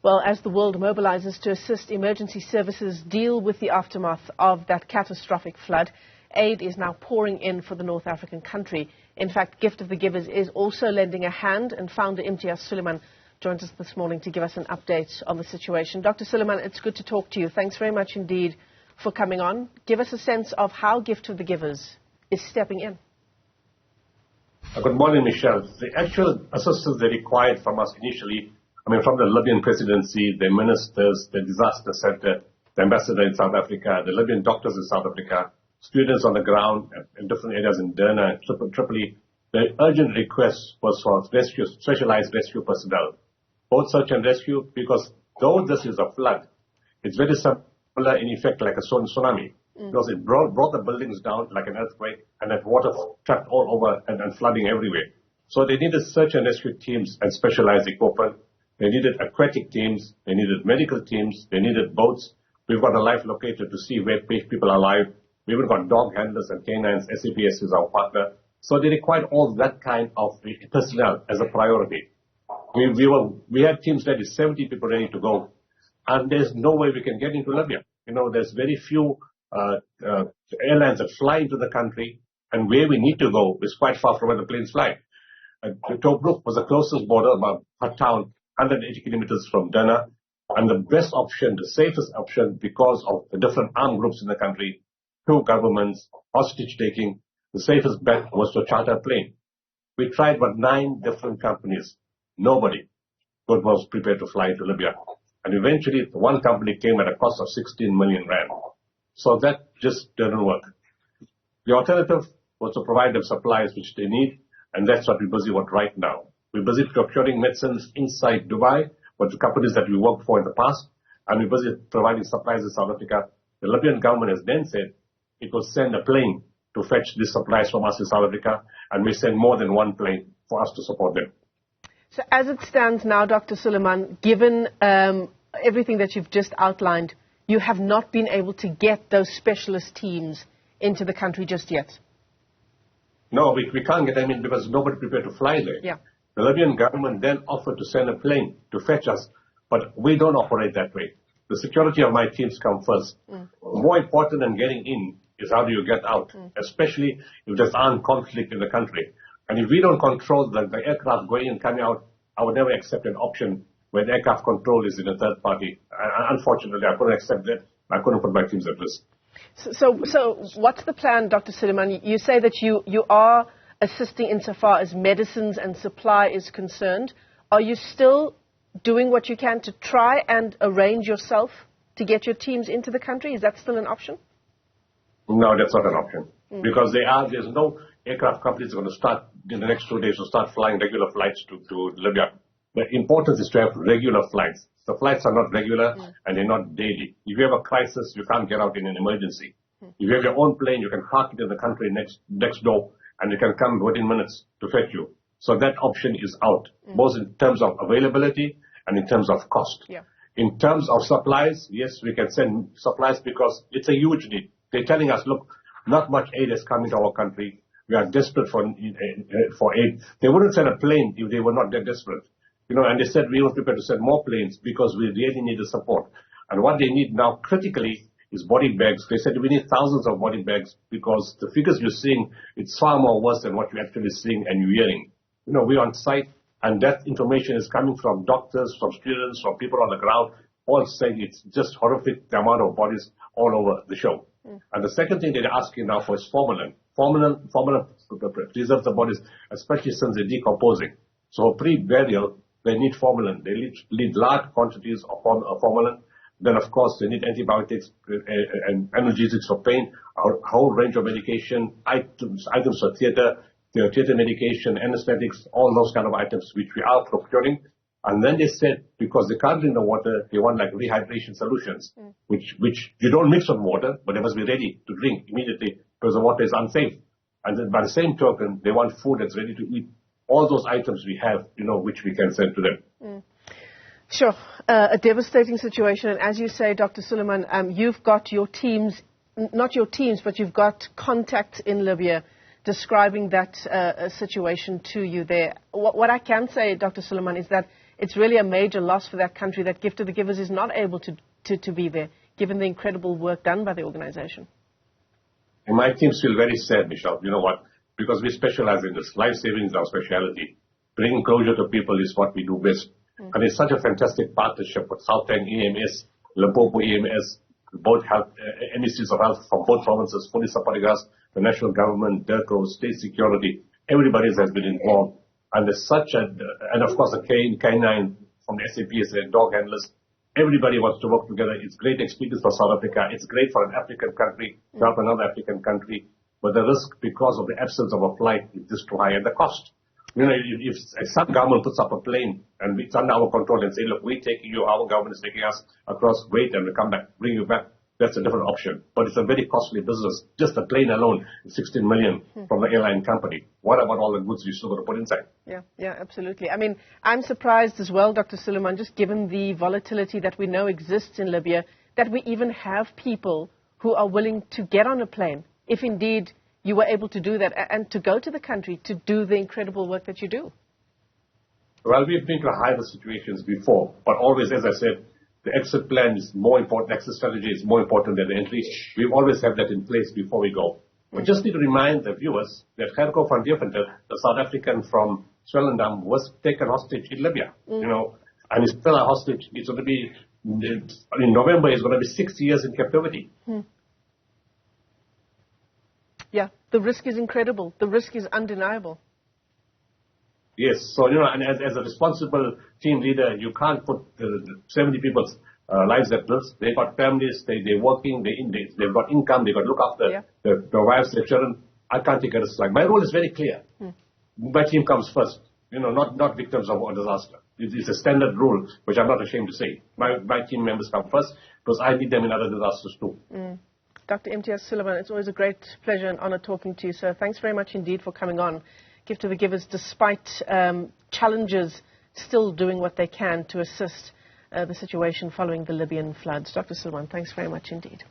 Well, as the world mobilizes to assist emergency services deal with the aftermath of that catastrophic flood, aid is now pouring in for the North African country. In fact, Gift of the Givers is also lending a hand, and founder Imtiaz Sooliman joins us this morning to give us an update on the situation. Dr. Sooliman, it's good to talk to you. Thanks very much indeed for coming on. Give us a sense of how Gift of the Givers is stepping in. Good morning, Michelle. The actual assistance they required from us initially, from the Libyan presidency, the ministers, the disaster center, the ambassador in South Africa, the Libyan doctors in South Africa, students on the ground in different areas in Derna and Tripoli, the urgent request was for specialized rescue personnel, both search and rescue, because though this is a flood, it's very similar in effect like a tsunami, because it brought the buildings down like an earthquake, and that water trapped all over and flooding everywhere. So they needed search and rescue teams and specialized equipment. They needed aquatic teams, they needed medical teams, they needed boats. We've got a life locator to see where people are alive. We even got dog handlers and canines. SAPS is our partner. So they required all that kind of personnel as a priority. We had teams ready, 70 people ready to go. And there's no way we can get into Libya. There's very few airlines that fly into the country, and where we need to go is quite far from where the planes fly. Tobruk was the closest border, about a town, 180 kilometers from Derna, and the best option, the safest option, because of the different armed groups in the country, two governments, hostage-taking, the safest bet was to charter a plane. We tried about 9 different companies. Nobody was prepared to fly to Libya. And eventually, one company came at a cost of 16 million rand. So that just didn't work. The alternative was to provide them supplies which they need, and that's what we're busy with right now. We're busy procuring medicines inside Dubai with the companies that we worked for in the past, and we're busy providing supplies in South Africa. The Libyan government has then said it will send a plane to fetch these supplies from us in South Africa, and we send more than one plane for us to support them. So as it stands now, Dr. Sooliman, given everything that you've just outlined, you have not been able to get those specialist teams into the country just yet? No, we can't get them in because nobody prepared to fly there. Yeah. The Libyan government then offered to send a plane to fetch us, but we don't operate that way. The security of my teams come first. More important than getting in is how do you get out, especially if there's armed conflict in the country. And if we don't control the aircraft going and coming out, I would never accept an option where the aircraft control is in a third party. Unfortunately, I couldn't accept that. I couldn't put my teams at risk. So what's the plan, Dr. Sooliman? You say that you are assisting insofar as medicines and supply is concerned. Are you still doing what you can to try and arrange yourself to get your teams into the country? Is that still an option? No, that's not an option. Because there's no aircraft companies going to start in the next 2 days to start flying regular flights to Libya. The importance is to have regular flights. The flights are not regular and they're not daily. If you have a crisis, you can't get out in an emergency. If you have your own plane, you can park it in the country next door and it can come within minutes to fetch you. So that option is out, both in terms of availability and in terms of cost. Yeah. In terms of supplies, yes, we can send supplies because it's a huge need. They're telling us, look, not much aid is coming to our country. We are desperate for aid. They wouldn't send a plane if they were not that desperate. And they said we were prepared to send more planes because we really need the support. And what they need now critically is body bags. They said we need thousands of body bags because the figures you're seeing, it's far more worse than what you're actually seeing and you're hearing. We're on site and that information is coming from doctors, from students, from people on the ground, all saying it's just horrific, the amount of bodies all over the show. And the second thing they're asking now for is formalin. Formalin preserves the bodies, especially since they're decomposing. So pre-burial, they need formalin. They need large quantities of formalin. Then, of course, they need antibiotics and analgesics for pain, a whole range of medication, items for theater medication, anesthetics, all those kind of items which we are procuring. And then they said, because they can't drink the water, they want like rehydration solutions, which you don't mix with water, but they must be ready to drink immediately because the water is unsafe. And then by the same token, they want food that's ready to eat. All those items we have, which we can send to them. Sure. A devastating situation. And as you say, Dr. Sooliman, you've got your teams, not your teams, but you've got contacts in Libya describing that situation to you there. What I can say, Dr. Sooliman, is that it's really a major loss for that country that Gift of the Givers is not able to be there, given the incredible work done by the organization. And my teams feel very sad, Michelle. You know what? Because we specialize in this. Life saving is our specialty. Bringing closure to people is what we do best. And it's such a fantastic partnership with Gauteng EMS, Limpopo EMS, both health, ministries of health from both provinces, fully supporting us, the national government, DIRCO, state security. Everybody has been involved. And there's such a, and of course the K9 from the SAPs, the dog handlers. Everybody wants to work together. It's great experience for South Africa. It's great for an African country to help another African country. But the risk because of the absence of a flight is just too high. And the cost. You know, if some government puts up a plane and it's under our control and say, look, we're taking you, our government is taking us across, wait and we come back, bring you back, that's a different option. But it's a very costly business. Just the plane alone is 16 million from the airline company. What about all the goods you still got to put inside? Yeah, absolutely. I mean, I'm surprised as well, Dr. Sooliman, just given the volatility that we know exists in Libya, that we even have people who are willing to get on a plane, if indeed you were able to do that, and to go to the country to do the incredible work that you do. Well, we've been to higher situations before, but always, as I said, the exit plan is more important, exit strategy is more important than the entry. We always have that in place before we go. We just need to remind the viewers that Gerco van Deventer, the South African from Swellendam, was taken hostage in Libya, you know, and he's still a hostage. It's going to be, in November, he's going to be 6 years in captivity. Yeah, the risk is incredible. The risk is undeniable. Yes, so, you know, and as a responsible team leader, you can't put the 70 people's lives at risk. They've got families, they're working, they've got income, they've got to look after their wives, their children. I can't take a risk like. My role is very clear. My team comes first, you know, not victims of a disaster. It's a standard rule, which I'm not ashamed to say. My team members come first because I need them in other disasters too. Dr. Imtiaz Sooliman, it's always a great pleasure and honor talking to you, sir. Thanks very much indeed for coming on. Gift of the Givers, despite challenges, still doing what they can to assist the situation following the Libyan floods. Dr. Sooliman, thanks very much indeed.